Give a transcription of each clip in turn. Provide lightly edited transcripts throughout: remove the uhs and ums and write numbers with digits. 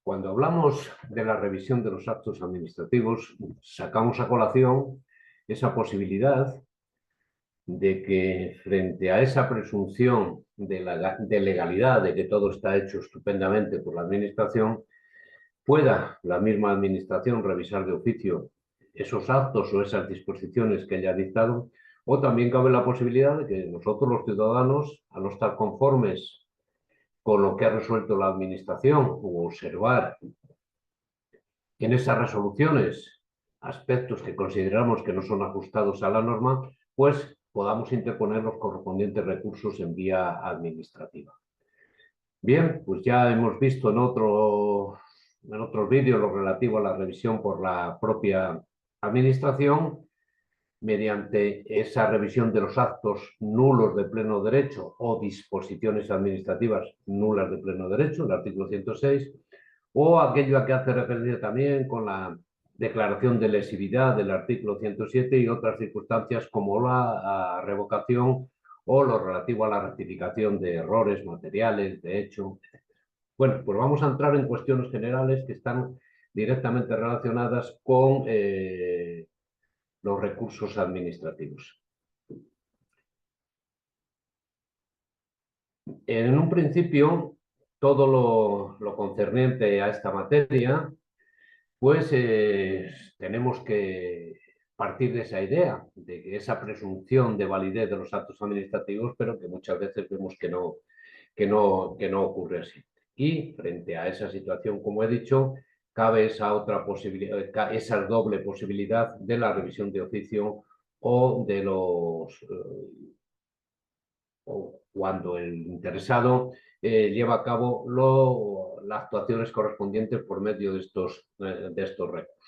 Cuando hablamos de la revisión de los actos administrativos, sacamos a colación esa posibilidad de que frente a esa presunción de legalidad, de que todo está hecho estupendamente por la Administración, pueda la misma Administración revisar de oficio esos actos o esas disposiciones que haya dictado, o también cabe la posibilidad de que nosotros los ciudadanos, al no estar conformes con lo que ha resuelto la Administración o observar en esas resoluciones aspectos que consideramos que no son ajustados a la norma, pues podamos interponer los correspondientes recursos en vía administrativa. Bien, pues ya hemos visto en otros vídeos lo relativo a la revisión por la propia Administración, mediante esa revisión de los actos nulos de pleno derecho o disposiciones administrativas nulas de pleno derecho, el artículo 106, o aquello a que hace referencia también con la declaración de lesividad del artículo 107 y otras circunstancias como la revocación o lo relativo a la rectificación de errores materiales, de hecho, etc. Bueno, pues vamos a entrar en cuestiones generales que están directamente relacionadas con los recursos administrativos. En un principio, todo lo concerniente a esta materia, pues tenemos que partir de esa idea, de que esa presunción de validez de los actos administrativos, pero que muchas veces vemos que no ocurre así. Y frente a esa situación, como he dicho, cabe esa otra posibilidad, esa doble posibilidad de la revisión de oficio o de o cuando el interesado lleva a cabo las actuaciones correspondientes por medio de estos recursos.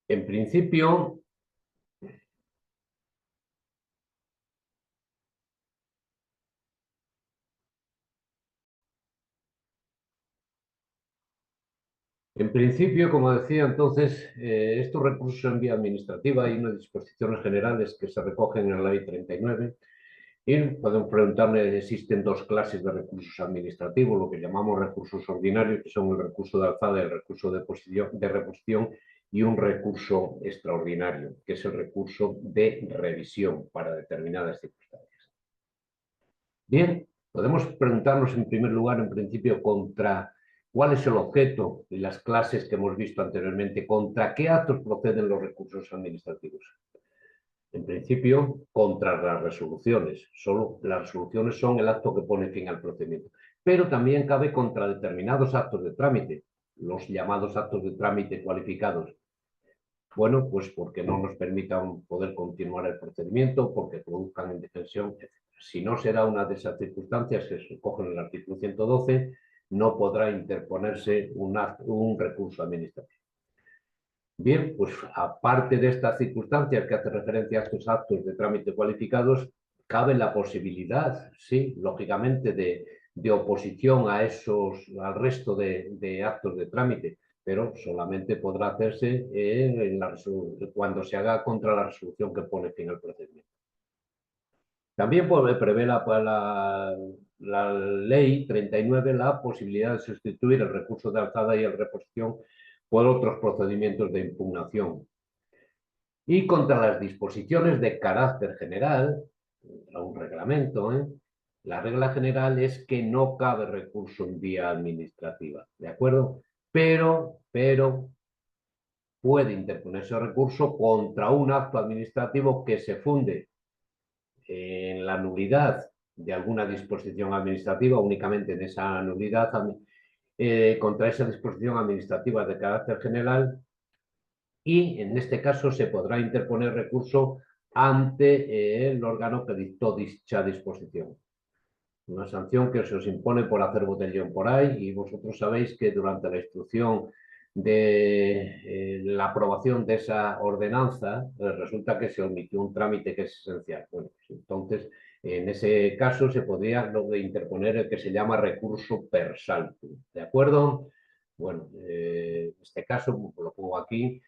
En principio, como decía entonces, estos recursos en vía administrativa hay unas disposiciones generales que se recogen en la Ley 39 y podemos preguntarle, existen dos clases de recursos administrativos, lo que llamamos recursos ordinarios, que son el recurso de alzada y el recurso de reposición, y un recurso extraordinario, que es el recurso de revisión para determinadas circunstancias. Bien, podemos preguntarnos en primer lugar, en principio, cuál es el objeto de las clases que hemos visto anteriormente, contra qué actos proceden los recursos administrativos. En principio, contra las resoluciones. Solo las resoluciones son el acto que pone fin al procedimiento. Pero también cabe contra determinados actos de trámite, los llamados actos de trámite cualificados. Bueno, pues porque no nos permitan poder continuar el procedimiento, porque produzcan indefensión, etc. Si no se da una de esas circunstancias que se recogen en el artículo 112, no podrá interponerse un recurso administrativo. Bien, pues aparte de estas circunstancias que hace referencia a estos actos de trámite cualificados, cabe la posibilidad, sí, lógicamente, de oposición al resto de actos de trámite, pero solamente podrá hacerse cuando se haga contra la resolución que pone fin al procedimiento. También prevé la Ley 39 la posibilidad de sustituir el recurso de alzada y el de reposición por otros procedimientos de impugnación. Y contra las disposiciones de carácter general, un reglamento, la regla general es que no cabe recurso en vía administrativa, ¿de acuerdo? Pero puede interponerse recurso contra un acto administrativo que se funde en la nulidad de alguna disposición administrativa, únicamente en esa nulidad, contra esa disposición administrativa de carácter general, y en este caso se podrá interponer recurso ante el órgano que dictó dicha disposición. Una sanción que se os impone por hacer botellón por ahí, y vosotros sabéis que durante la instrucción de la aprobación de esa ordenanza, resulta que se omitió un trámite que es esencial. Bueno, pues entonces, en ese caso se podría interponer el que se llama recurso per saltum, ¿de acuerdo? Bueno, en este caso, lo pongo aquí,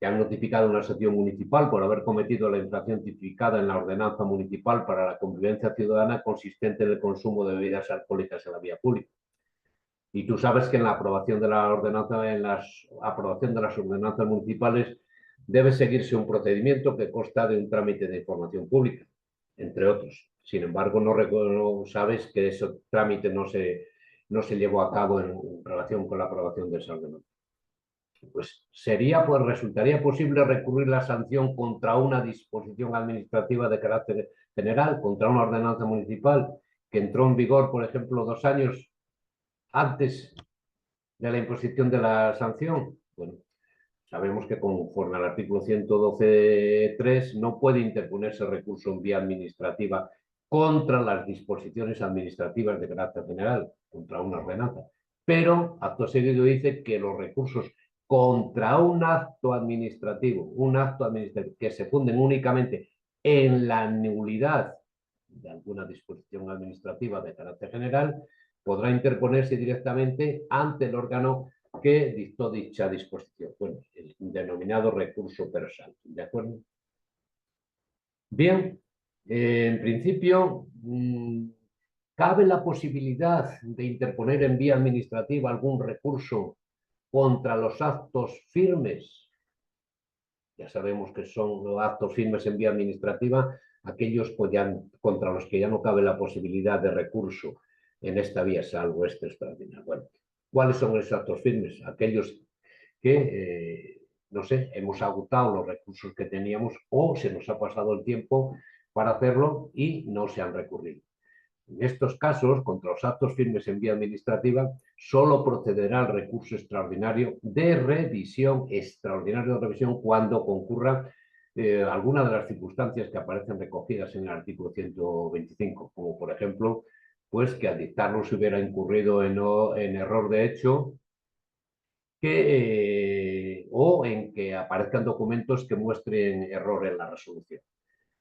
te han notificado una sanción municipal por haber cometido la infracción tipificada en la ordenanza municipal para la convivencia ciudadana consistente en el consumo de bebidas alcohólicas en la vía pública. Y tú sabes que en la aprobación de la ordenanza, en la aprobación de las ordenanzas municipales, debe seguirse un procedimiento que consta de un trámite de información pública, entre otros. Sin embargo, no sabes que ese trámite no se llevó a cabo en relación con la aprobación de esa ordenanza. Pues resultaría posible recurrir la sanción contra una disposición administrativa de carácter general, contra una ordenanza municipal que entró en vigor, por ejemplo, 2 años antes de la imposición de la sanción. Bueno, sabemos que conforme al artículo 112.3 no puede interponerse recurso en vía administrativa contra las disposiciones administrativas de carácter general, contra una ordenanza. Pero, acto seguido, dice que los recursos contra un acto administrativo que se funden únicamente en la nulidad de alguna disposición administrativa de carácter general, podrá interponerse directamente ante el órgano que dictó dicha disposición. Bueno, el denominado recurso persal. ¿De acuerdo? Bien, en principio, ¿cabe la posibilidad de interponer en vía administrativa algún recurso contra los actos firmes? Ya sabemos que son los actos firmes en vía administrativa aquellos contra los que ya no cabe la posibilidad de recurso en esta vía, salvo este extraordinario. Bueno, ¿cuáles son esos actos firmes? Aquellos que, no sé, hemos agotado los recursos que teníamos o se nos ha pasado el tiempo para hacerlo y no se han recurrido. En estos casos, contra los actos firmes en vía administrativa, solo procederá el recurso extraordinario de revisión, cuando concurra alguna de las circunstancias que aparecen recogidas en el artículo 125, como por ejemplo, pues que al dictarlo se hubiera incurrido en error de hecho, o en que aparezcan documentos que muestren error en la resolución.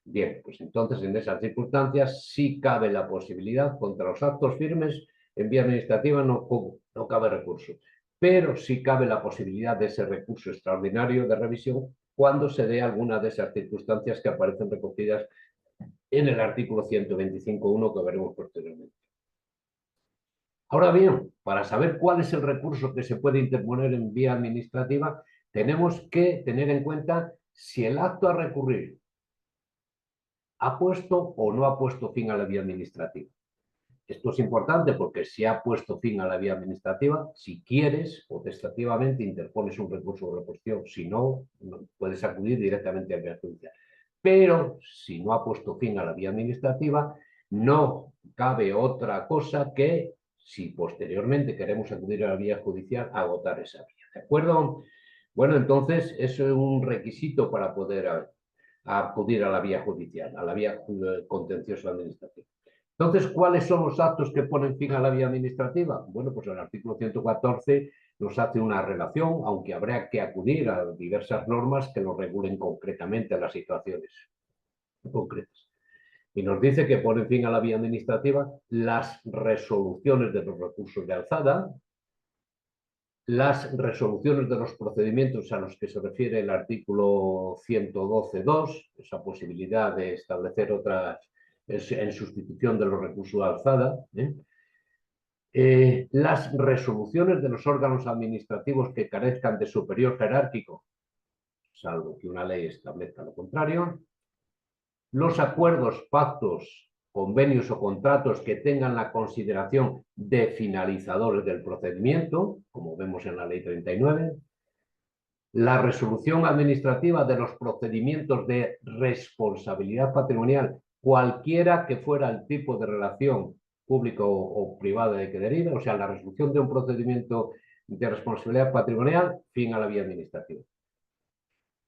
Bien, pues entonces en esas circunstancias sí cabe la posibilidad contra los actos firmes en vía administrativa, no cabe recurso, pero sí cabe la posibilidad de ese recurso extraordinario de revisión cuando se dé alguna de esas circunstancias que aparecen recogidas en el artículo 125.1 que veremos posteriormente. Ahora bien, para saber cuál es el recurso que se puede interponer en vía administrativa, tenemos que tener en cuenta si el acto a recurrir ha puesto o no ha puesto fin a la vía administrativa. Esto es importante porque si ha puesto fin a la vía administrativa, si quieres, potestativamente interpones un recurso de reposición. Si no, puedes acudir directamente a la vía judicial. Pero si no ha puesto fin a la vía administrativa, no cabe otra cosa que, si posteriormente queremos acudir a la vía judicial, agotar esa vía. ¿De acuerdo? Bueno, entonces, eso es un requisito para poder acudir a la vía judicial, a la vía contenciosa administrativa. Entonces, ¿cuáles son los actos que ponen fin a la vía administrativa? Bueno, pues el artículo 114 nos hace una relación, aunque habrá que acudir a diversas normas que lo regulen concretamente a las situaciones concretas. Y nos dice que ponen fin a la vía administrativa las resoluciones de los recursos de alzada, las resoluciones de los procedimientos a los que se refiere el artículo 112.2, esa posibilidad de establecer otras en sustitución de los recursos de alzada, las resoluciones de los órganos administrativos que carezcan de superior jerárquico, salvo que una ley establezca lo contrario, los acuerdos, pactos, convenios o contratos que tengan la consideración de finalizadores del procedimiento, como vemos en la ley 39, la resolución administrativa de los procedimientos de responsabilidad patrimonial, cualquiera que fuera el tipo de relación público o privada de que derive, o sea, la resolución de un procedimiento de responsabilidad patrimonial, fin a la vía administrativa.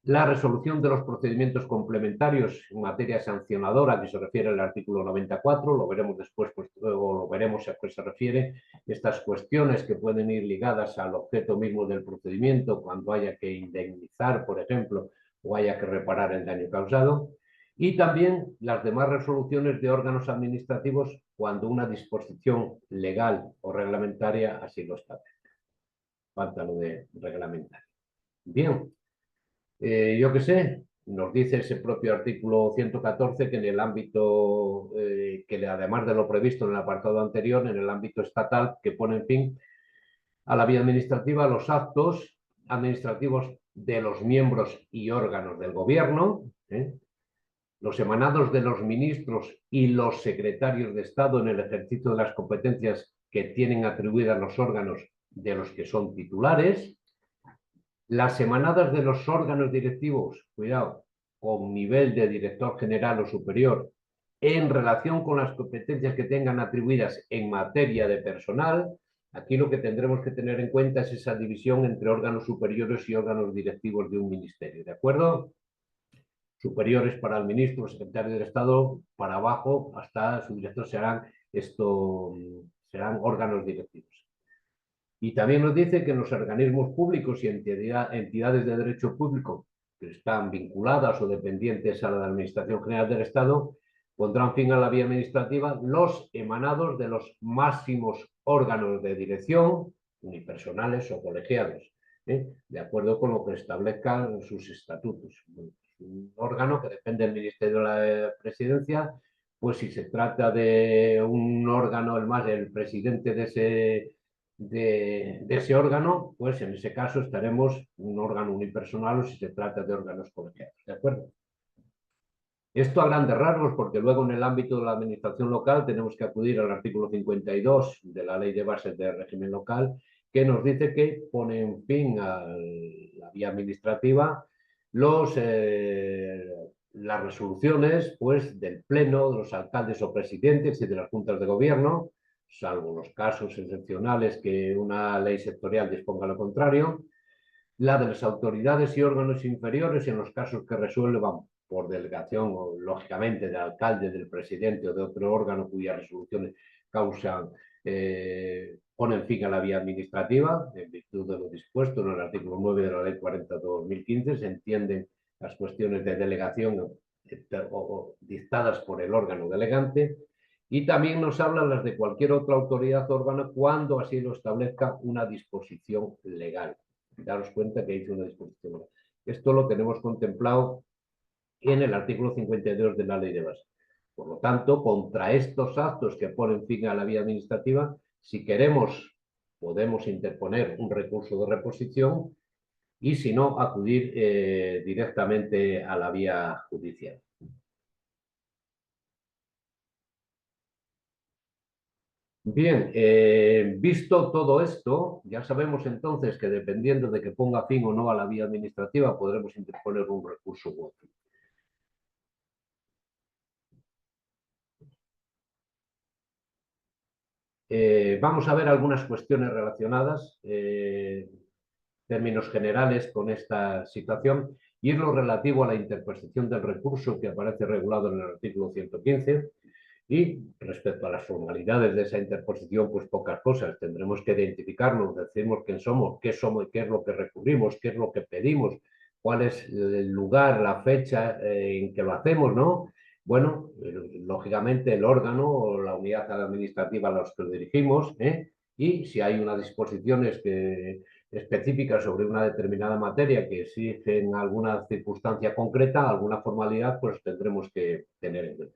La resolución de los procedimientos complementarios en materia sancionadora, que se refiere al artículo 94, lo veremos después, pues, o lo veremos a qué se refiere, estas cuestiones que pueden ir ligadas al objeto mismo del procedimiento, cuando haya que indemnizar, por ejemplo, o haya que reparar el daño causado, y también las demás resoluciones de órganos administrativos cuando una disposición legal o reglamentaria así lo establece. Falta lo de reglamentario. Bien. Yo qué sé, nos dice ese propio artículo 114 que en el ámbito, además de lo previsto en el apartado anterior, en el ámbito estatal, que pone en fin a la vía administrativa los actos administrativos de los miembros y órganos del gobierno, los emanados de los ministros y los secretarios de Estado en el ejercicio de las competencias que tienen atribuidas los órganos de los que son titulares, las emanadas de los órganos directivos, cuidado, con nivel de director general o superior, en relación con las competencias que tengan atribuidas en materia de personal. Aquí lo que tendremos que tener en cuenta es esa división entre órganos superiores y órganos directivos de un ministerio, ¿de acuerdo? Superiores para el ministro, secretario del Estado, para abajo hasta su director serán órganos directivos. Y también nos dice que los organismos públicos y entidades de derecho público que están vinculadas o dependientes a la Administración General del Estado pondrán fin a la vía administrativa los emanados de los máximos órganos de dirección, unipersonales o colegiados, de acuerdo con lo que establezcan sus estatutos. Un órgano que depende del Ministerio de la Presidencia, pues si se trata de un órgano, el presidente de ese órgano, pues en ese caso estaremos un órgano unipersonal o si se trata de órganos colegiados, ¿de acuerdo? Esto a grandes rasgos, porque luego en el ámbito de la administración local tenemos que acudir al artículo 52 de la Ley de Bases del Régimen Local, que nos dice que pone en fin a la vía administrativa las resoluciones pues, del Pleno, de los alcaldes o presidentes y de las juntas de gobierno, salvo los casos excepcionales que una ley sectorial disponga lo contrario, la de las autoridades y órganos inferiores en los casos que resuelvan por delegación o, lógicamente, del alcalde, del presidente o de otro órgano cuyas resoluciones ponen fin a la vía administrativa, en virtud de lo dispuesto en el artículo 9 de la Ley 40 de 2015, se entienden las cuestiones de delegación o dictadas por el órgano delegante, y también nos hablan las de cualquier otra autoridad o órgano cuando así lo establezca una disposición legal. Daros cuenta que hice una disposición legal. Esto lo tenemos contemplado en el artículo 52 de la Ley de Bases. Por lo tanto, contra estos actos que ponen fin a la vía administrativa, si queremos, podemos interponer un recurso de reposición y, si no, acudir directamente a la vía judicial. Bien, visto todo esto, ya sabemos entonces que dependiendo de que ponga fin o no a la vía administrativa, podremos interponer un recurso u otro. Vamos a ver algunas cuestiones relacionadas, términos generales con esta situación, y es lo relativo a la interposición del recurso que aparece regulado en el artículo 115. Y respecto a las formalidades de esa interposición, pues pocas cosas. Tendremos que identificarnos, decirnos quién somos, qué qué es lo que recurrimos, qué es lo que pedimos, cuál es el lugar, la fecha en que lo hacemos, ¿no? Bueno, lógicamente el órgano o la unidad administrativa a los que dirigimos, y si hay unas disposiciones específicas sobre una determinada materia que exigen alguna circunstancia concreta, alguna formalidad, pues tendremos que tener en cuenta.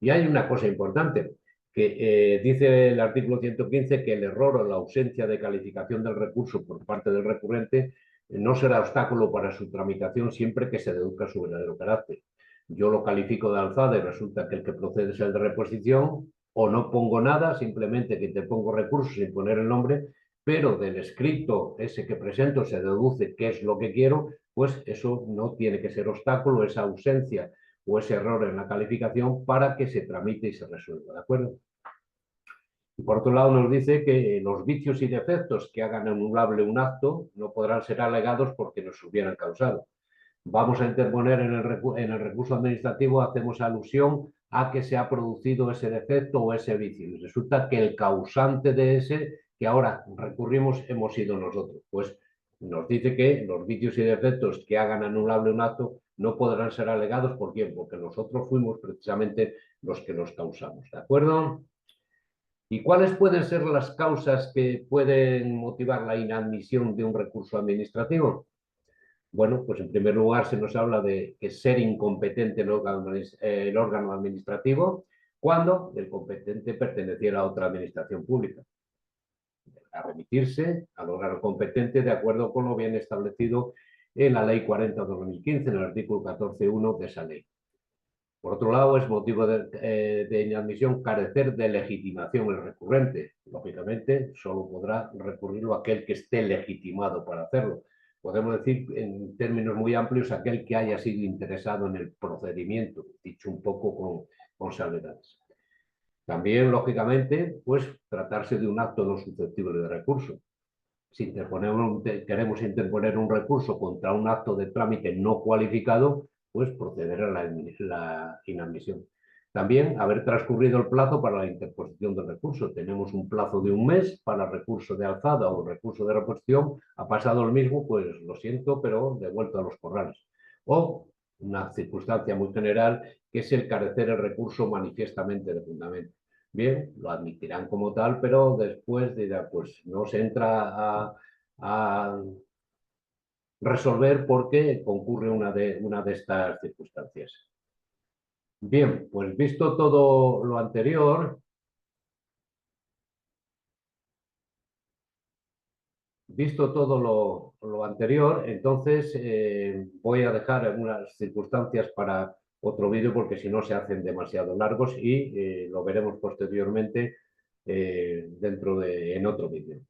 Y hay una cosa importante, que dice el artículo 115 que el error o la ausencia de calificación del recurso por parte del recurrente no será obstáculo para su tramitación siempre que se deduzca su verdadero carácter. Yo lo califico de alzada y resulta que el que procede es el de reposición, o no pongo nada, simplemente que te pongo recurso sin poner el nombre, pero del escrito ese que presento se deduce qué es lo que quiero, pues eso no tiene que ser obstáculo, esa ausencia o ese error en la calificación para que se tramite y se resuelva, ¿de acuerdo? Y por otro lado nos dice que los vicios y defectos que hagan anulable un acto no podrán ser alegados porque nos hubieran causado. Vamos a interponer en el recurso administrativo, hacemos alusión a que se ha producido ese defecto o ese vicio. Y resulta que el causante de ese que ahora recurrimos hemos sido nosotros. Pues nos dice que los vicios y defectos que hagan anulable un acto no podrán ser alegados. ¿Por quién? Porque nosotros fuimos precisamente los que los causamos. ¿De acuerdo? ¿Y cuáles pueden ser las causas que pueden motivar la inadmisión de un recurso administrativo? Bueno, pues en primer lugar se nos habla de que ser incompetente el órgano administrativo cuando el competente perteneciera a otra administración pública, a remitirse al órgano competente de acuerdo con lo bien establecido en la Ley 40/2015, en el artículo 14.1 de esa ley. Por otro lado, es motivo de inadmisión carecer de legitimación el recurrente. Lógicamente, solo podrá recurrirlo aquel que esté legitimado para hacerlo. Podemos decir, en términos muy amplios, aquel que haya sido interesado en el procedimiento, dicho un poco con salvedades. También, lógicamente, pues tratarse de un acto no susceptible de recurso. Si queremos interponer un recurso contra un acto de trámite no cualificado, pues proceder a la inadmisión. También haber transcurrido el plazo para la interposición del recurso. Tenemos un plazo de un mes para recurso de alzada o recurso de reposición. Ha pasado el mismo, pues lo siento, pero devuelto a los corrales. O una circunstancia muy general, que es el carecer el recurso manifiestamente de fundamento. Bien, lo admitirán como tal, pero después dirá, pues no se entra a resolver porque concurre una de estas circunstancias. Bien, pues visto todo lo anterior, entonces voy a dejar algunas circunstancias para otro vídeo porque si no se hacen demasiado largos y lo veremos posteriormente en otro vídeo.